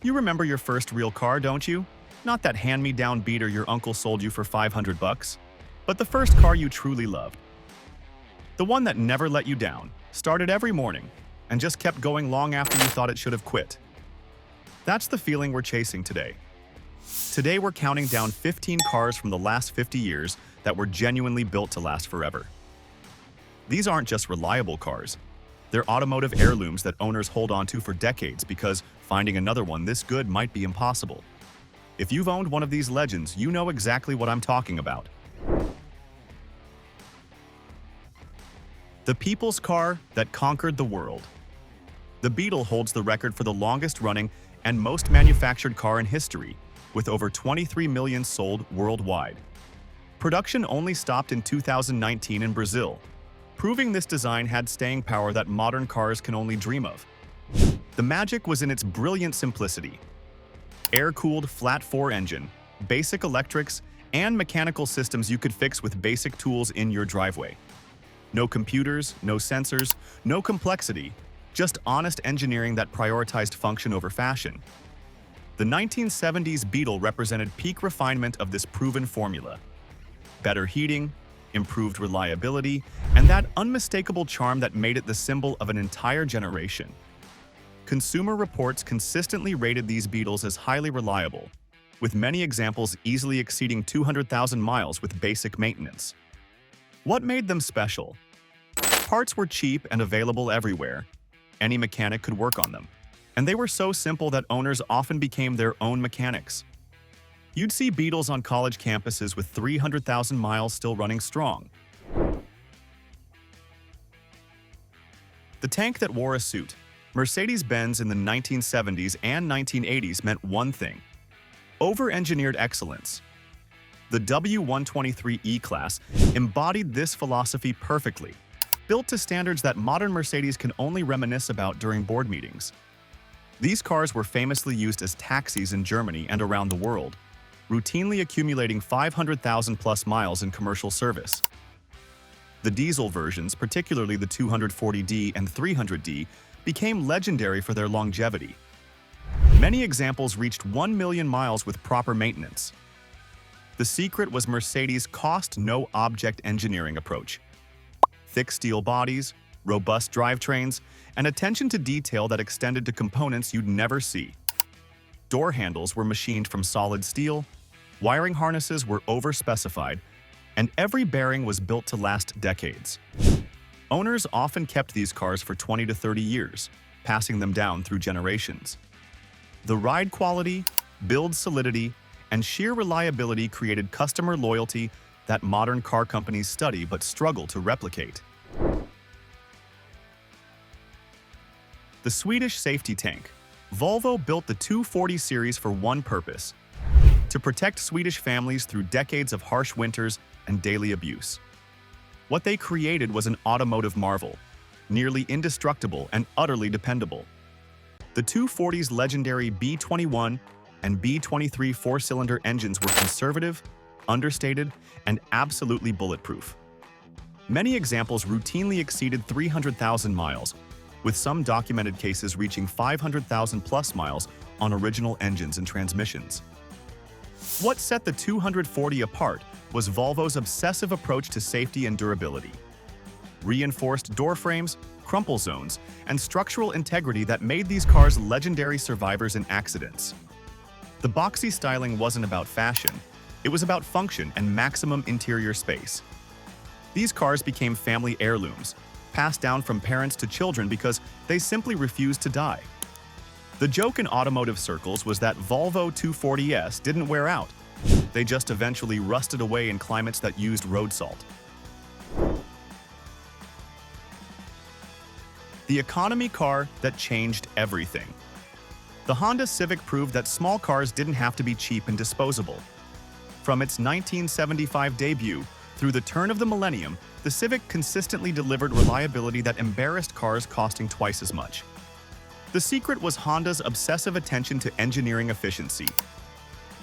You remember your first real car, don't you? Not that hand-me-down beater your uncle sold you for 500 bucks, but the first car you truly loved. The one that never let you down, started every morning, and just kept going long after you thought it should have quit. That's the feeling we're chasing today. Today we're counting down 15 cars from the last 50 years that were genuinely built to last forever. These aren't just reliable cars. They're automotive heirlooms that owners hold onto for decades because finding another one this good might be impossible. If you've owned one of these legends, you know exactly what I'm talking about. The people's car that conquered the world. The Beetle holds the record for the longest-running and most manufactured car in history, with over 23 million sold worldwide. Production only stopped in 2019 in Brazil, proving this design had staying power that modern cars can only dream of. The magic was in its brilliant simplicity. Air-cooled flat-4 engine, basic electrics, and mechanical systems you could fix with basic tools in your driveway. No computers, no sensors, no complexity, just honest engineering that prioritized function over fashion. The 1970s Beetle represented peak refinement of this proven formula. Better heating, improved reliability, and that unmistakable charm that made it the symbol of an entire generation. Consumer Reports consistently rated these Beetles as highly reliable, with many examples easily exceeding 200,000 miles with basic maintenance. What made them special? Parts were cheap and available everywhere. Any mechanic could work on them. And they were so simple that owners often became their own mechanics. You'd see Beetles on college campuses with 300,000 miles still running strong. The tank that wore a suit. Mercedes-Benz in the 1970s and 1980s meant one thing: over-engineered excellence. The W123 E-Class embodied this philosophy perfectly, built to standards that modern Mercedes can only reminisce about during board meetings. These cars were famously used as taxis in Germany and around the world, routinely accumulating 500,000-plus miles in commercial service. The diesel versions, particularly the 240D and 300D, became legendary for their longevity. Many examples reached 1 million miles with proper maintenance. The secret was Mercedes' cost-no-object engineering approach. Thick steel bodies, robust drivetrains, and attention to detail that extended to components you'd never see. Door handles were machined from solid steel, wiring harnesses were over-specified, and every bearing was built to last decades. Owners often kept these cars for 20 to 30 years, passing them down through generations. The ride quality, build solidity, and sheer reliability created customer loyalty that modern car companies study but struggle to replicate. The Swedish safety tank. Volvo built the 240 series for one purpose: to protect Swedish families through decades of harsh winters and daily abuse. What they created was an automotive marvel, nearly indestructible and utterly dependable. The 240's legendary B21 and B23 four-cylinder engines were conservative, understated, and absolutely bulletproof. Many examples routinely exceeded 300,000 miles, with some documented cases reaching 500,000-plus miles on original engines and transmissions. What set the 240 apart was Volvo's obsessive approach to safety and durability. Reinforced door frames, crumple zones, and structural integrity that made these cars legendary survivors in accidents. The boxy styling wasn't about fashion, it was about function and maximum interior space. These cars became family heirlooms, passed down from parents to children because they simply refused to die. The joke in automotive circles was that Volvo 240s didn't wear out. They just eventually rusted away in climates that used road salt. The economy car that changed everything. The Honda Civic proved that small cars didn't have to be cheap and disposable. From its 1975 debut through the turn of the millennium, the Civic consistently delivered reliability that embarrassed cars costing twice as much. The secret was Honda's obsessive attention to engineering efficiency.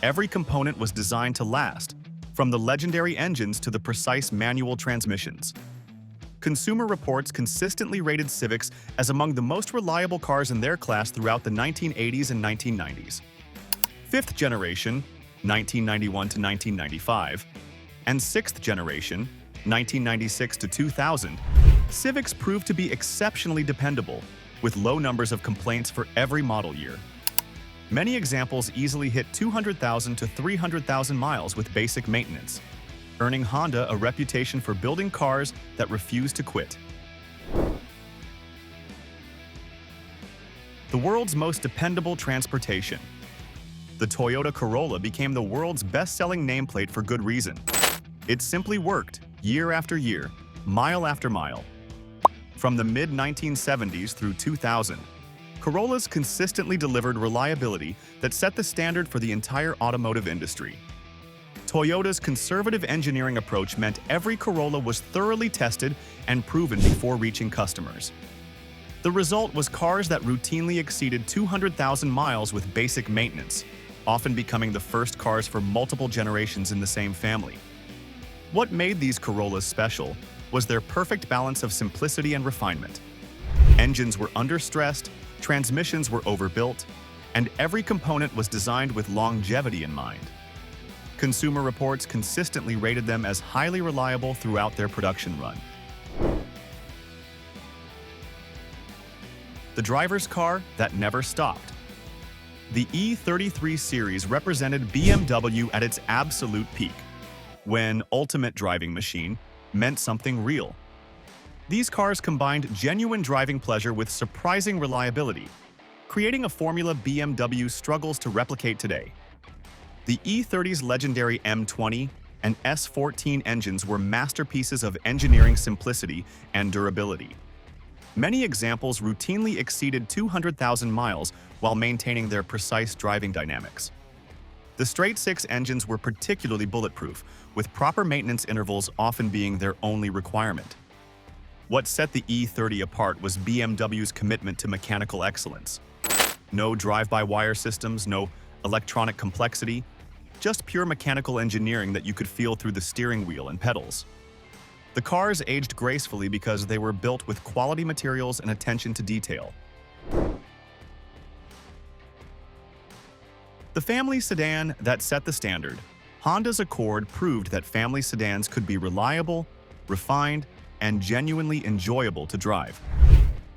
Every component was designed to last, from the legendary engines to the precise manual transmissions. Consumer Reports consistently rated Civics as among the most reliable cars in their class throughout the 1980s and 1990s. Fifth generation, 1991 to 1995, and sixth generation, 1996 to 2000, Civics proved to be exceptionally dependable, with low numbers of complaints for every model year. Many examples easily hit 200,000 to 300,000 miles with basic maintenance, earning Honda a reputation for building cars that refuse to quit. The world's most dependable transportation. The Toyota Corolla became the world's best-selling nameplate for good reason. It simply worked, year after year, mile after mile. From the mid-1970s through 2000, Corollas consistently delivered reliability that set the standard for the entire automotive industry. Toyota's conservative engineering approach meant every Corolla was thoroughly tested and proven before reaching customers. The result was cars that routinely exceeded 200,000 miles with basic maintenance, often becoming the first cars for multiple generations in the same family. What made these Corollas special was their perfect balance of simplicity and refinement. Engines were understressed, transmissions were overbuilt, and every component was designed with longevity in mind. Consumer Reports consistently rated them as highly reliable throughout their production run. The driver's car that never stopped. The E33 series represented BMW at its absolute peak, when ultimate driving machine meant something real. These cars combined genuine driving pleasure with surprising reliability, creating a formula BMW struggles to replicate today. The E30's legendary M20 and S14 engines were masterpieces of engineering simplicity and durability. Many examples routinely exceeded 200,000 miles while maintaining their precise driving dynamics. The straight-six engines were particularly bulletproof, with proper maintenance intervals often being their only requirement. What set the E30 apart was BMW's commitment to mechanical excellence. No drive-by-wire systems, no electronic complexity, just pure mechanical engineering that you could feel through the steering wheel and pedals. The cars aged gracefully because they were built with quality materials and attention to detail. The family sedan that set the standard. Honda's Accord proved that family sedans could be reliable, refined, and genuinely enjoyable to drive.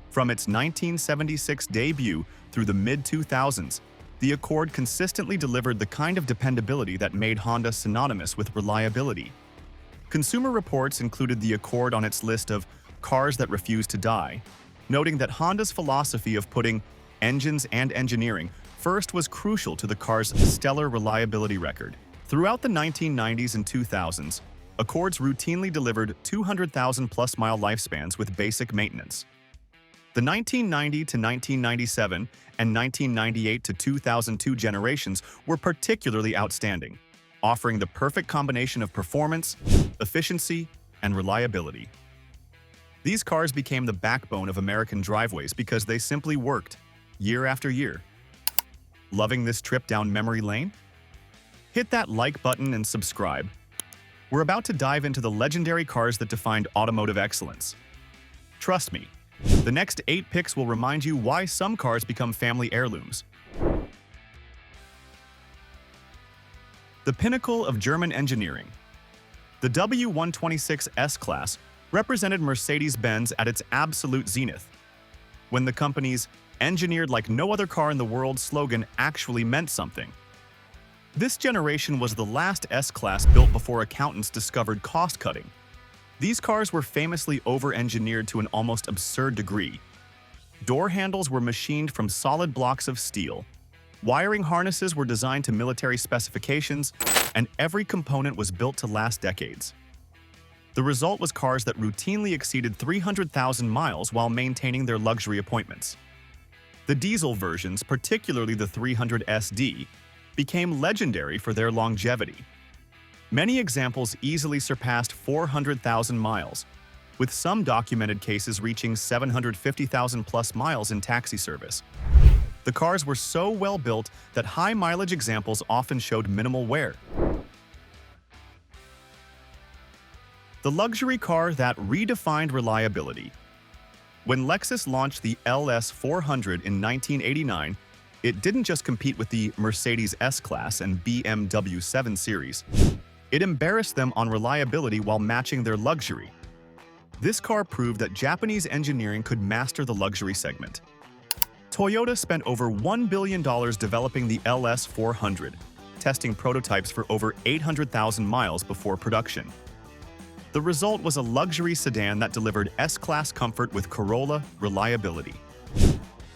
From its 1976 debut through the mid-2000s, the Accord consistently delivered the kind of dependability that made Honda synonymous with reliability. Consumer Reports included the Accord on its list of cars that refuse to die, noting that Honda's philosophy of putting engines and engineering first was crucial to the car's stellar reliability record. Throughout the 1990s and 2000s, Accords routinely delivered 200,000-plus mile lifespans with basic maintenance. The 1990 to 1997 and 1998 to 2002 generations were particularly outstanding, offering the perfect combination of performance, efficiency, and reliability. These cars became the backbone of American driveways because they simply worked, year after year. Loving this trip down memory lane? Hit that like button and subscribe. We're about to dive into the legendary cars that defined automotive excellence. Trust me, the next 8 picks will remind you why some cars become family heirlooms. The pinnacle of German engineering. The W126 S-Class represented Mercedes-Benz at its absolute zenith, when the company's "engineered like no other car in the world" slogan actually meant something. This generation was the last S-Class built before accountants discovered cost-cutting. These cars were famously over-engineered to an almost absurd degree. Door handles were machined from solid blocks of steel. Wiring harnesses were designed to military specifications, and every component was built to last decades. The result was cars that routinely exceeded 300,000 miles while maintaining their luxury appointments. The diesel versions, particularly the 300 SD, became legendary for their longevity. Many examples easily surpassed 400,000 miles, with some documented cases reaching 750,000-plus miles in taxi service. The cars were so well built that high-mileage examples often showed minimal wear. the luxury car that redefined reliability. When Lexus launched the LS400 in 1989, it didn't just compete with the Mercedes S-Class and BMW 7 Series. It embarrassed them on reliability while matching their luxury. This car proved that Japanese engineering could master the luxury segment. Toyota spent over $1 billion developing the LS400, testing prototypes for over 800,000 miles before production. The result was a luxury sedan that delivered S-Class comfort with Corolla reliability.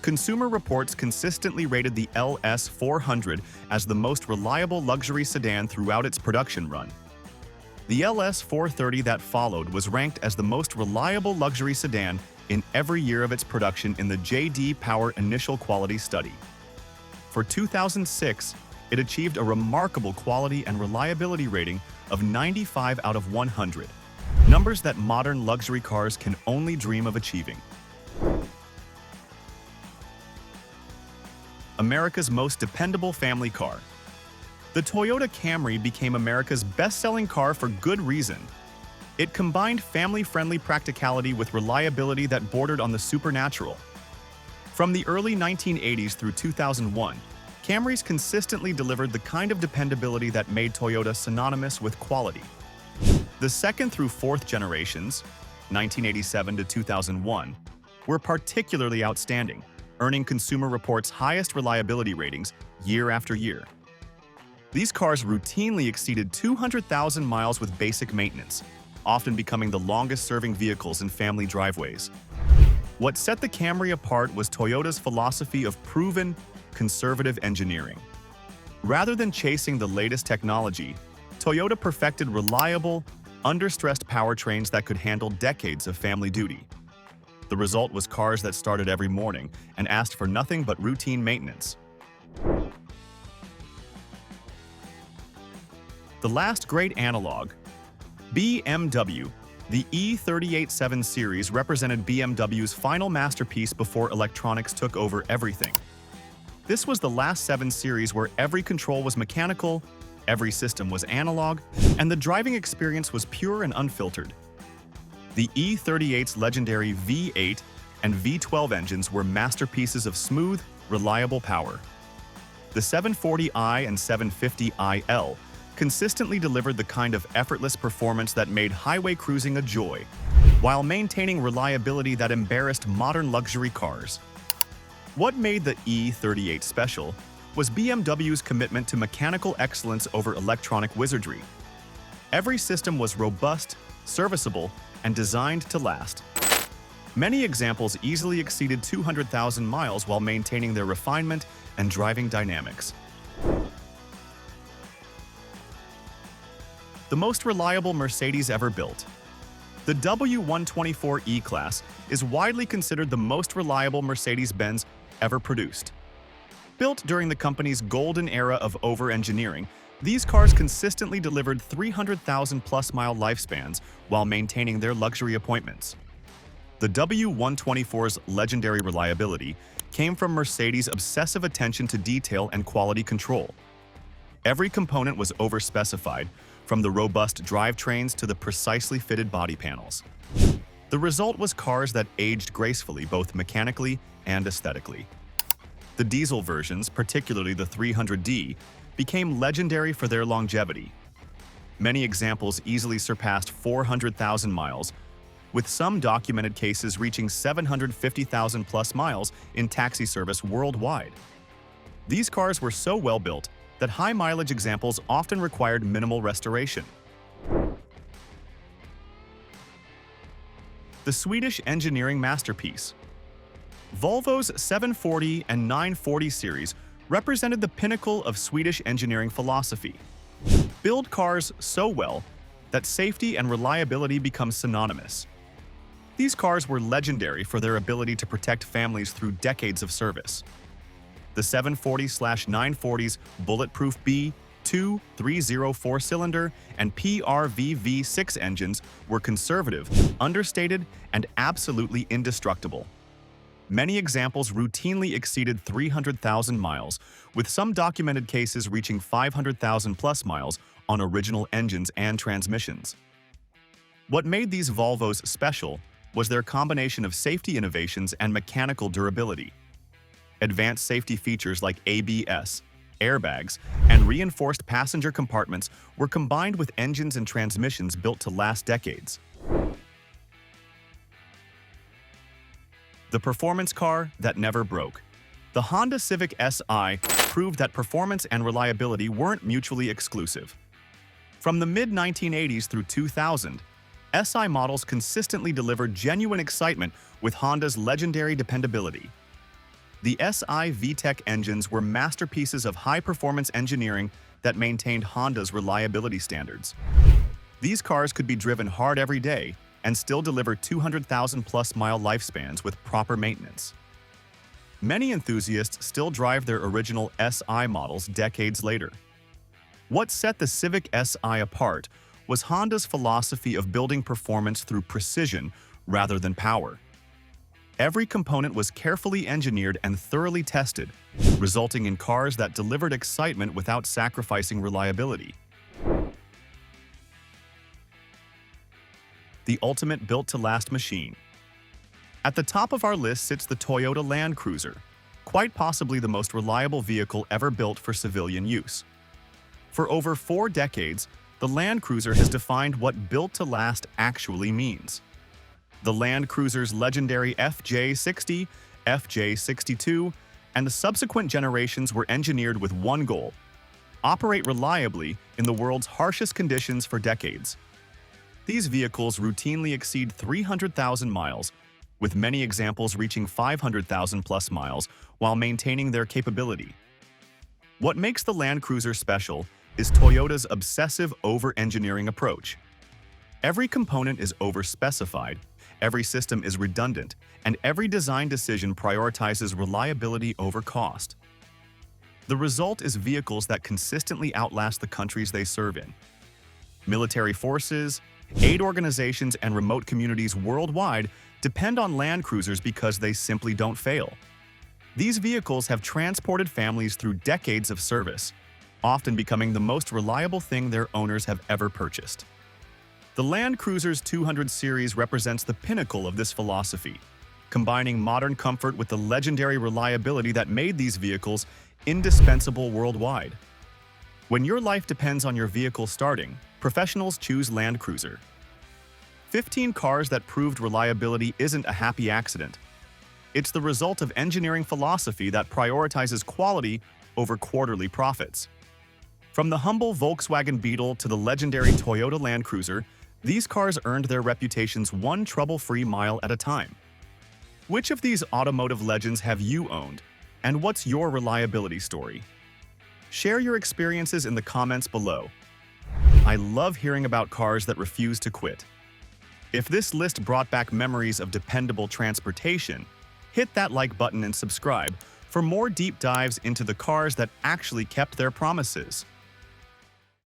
Consumer Reports consistently rated the LS400 as the most reliable luxury sedan throughout its production run. The LS430 that followed was ranked as the most reliable luxury sedan in every year of its production in the J.D. Power Initial Quality Study. For 2006, it achieved a remarkable quality and reliability rating of 95 out of 100, numbers that modern luxury cars can only dream of achieving. America's most dependable family car. The Toyota Camry became America's best-selling car for good reason. It combined family-friendly practicality with reliability that bordered on the supernatural. From the early 1980s through 2001, Camrys consistently delivered the kind of dependability that made Toyota synonymous with quality. The second through fourth generations, 1987 to 2001, were particularly outstanding, earning Consumer Reports' highest reliability ratings year after year. These cars routinely exceeded 200,000 miles with basic maintenance, often becoming the longest-serving vehicles in family driveways. What set the Camry apart was Toyota's philosophy of proven, conservative engineering. Rather than chasing the latest technology, Toyota perfected reliable, under-stressed powertrains that could handle decades of family duty. The result was cars that started every morning and asked for nothing but routine maintenance. The last great analog. BMW, the E38 7 Series represented BMW's final masterpiece before electronics took over everything. This was the last 7 Series where every control was mechanical, every system was analog, and the driving experience was pure and unfiltered. The E38's legendary V8 and V12 engines were masterpieces of smooth, reliable power. The 740i and 750iL consistently delivered the kind of effortless performance that made highway cruising a joy, while maintaining reliability that embarrassed modern luxury cars. What made the E38 special was BMW's commitment to mechanical excellence over electronic wizardry. Every system was robust, serviceable, and designed to last. Many examples easily exceeded 200,000 miles while maintaining their refinement and driving dynamics. The most reliable Mercedes ever built. The W124 E-Class is widely considered the most reliable Mercedes-Benz ever produced. Built during the company's golden era of over-engineering, these cars consistently delivered 300,000-plus mile lifespans while maintaining their luxury appointments. The W124's legendary reliability came from Mercedes' obsessive attention to detail and quality control. Every component was over-specified, from the robust drivetrains to the precisely fitted body panels. The result was cars that aged gracefully both mechanically and aesthetically. The diesel versions, particularly the 300D, became legendary for their longevity. Many examples easily surpassed 400,000 miles, with some documented cases reaching 750,000-plus miles in taxi service worldwide. These cars were so well built that high-mileage examples often required minimal restoration. The Swedish engineering masterpiece. Volvo's 740 and 940 series represented the pinnacle of Swedish engineering philosophy. Build cars so well that safety and reliability become synonymous. These cars were legendary for their ability to protect families through decades of service. The 740/940's bulletproof B230 four-cylinder and PRV V6 engines were conservative, understated, and absolutely indestructible. Many examples routinely exceeded 300,000 miles, with some documented cases reaching 500,000-plus miles on original engines and transmissions. What made these Volvos special was their combination of safety innovations and mechanical durability. Advanced safety features like ABS, airbags, and reinforced passenger compartments were combined with engines and transmissions built to last decades. The performance car that never broke. The Honda Civic SI proved that performance and reliability weren't mutually exclusive. From the mid-1980s through 2000, SI models consistently delivered genuine excitement with Honda's legendary dependability. The SI VTEC engines were masterpieces of high-performance engineering that maintained Honda's reliability standards. These cars could be driven hard every day and still deliver 200,000-plus mile lifespans with proper maintenance. Many enthusiasts still drive their original SI models decades later. What set the Civic SI apart was Honda's philosophy of building performance through precision rather than power. Every component was carefully engineered and thoroughly tested, resulting in cars that delivered excitement without sacrificing reliability. The ultimate built-to-last machine. At the top of our list sits the Toyota Land Cruiser, quite possibly the most reliable vehicle ever built for civilian use. For over 4 decades, the Land Cruiser has defined what built-to-last actually means. The Land Cruiser's legendary FJ60, FJ62, and the subsequent generations were engineered with one goal: operate reliably in the world's harshest conditions for decades. These vehicles routinely exceed 300,000 miles, with many examples reaching 500,000-plus miles while maintaining their capability. What makes the Land Cruiser special is Toyota's obsessive over-engineering approach. Every component is over-specified, every system is redundant, and every design decision prioritizes reliability over cost. The result is vehicles that consistently outlast the countries they serve in. Military forces, aid organizations, and remote communities worldwide depend on Land Cruisers because they simply don't fail. These vehicles have transported families through decades of service, often becoming the most reliable thing their owners have ever purchased. The Land Cruiser's 200 series represents the pinnacle of this philosophy, combining modern comfort with the legendary reliability that made these vehicles indispensable worldwide. When your life depends on your vehicle starting, professionals choose Land Cruiser. 15 cars that proved reliability isn't a happy accident. It's the result of engineering philosophy that prioritizes quality over quarterly profits. From the humble Volkswagen Beetle to the legendary Toyota Land Cruiser, these cars earned their reputations one trouble-free mile at a time. Which of these automotive legends have you owned, and what's your reliability story? Share your experiences in the comments below. I love hearing about cars that refuse to quit. If this list brought back memories of dependable transportation, hit that like button and subscribe for more deep dives into the cars that actually kept their promises.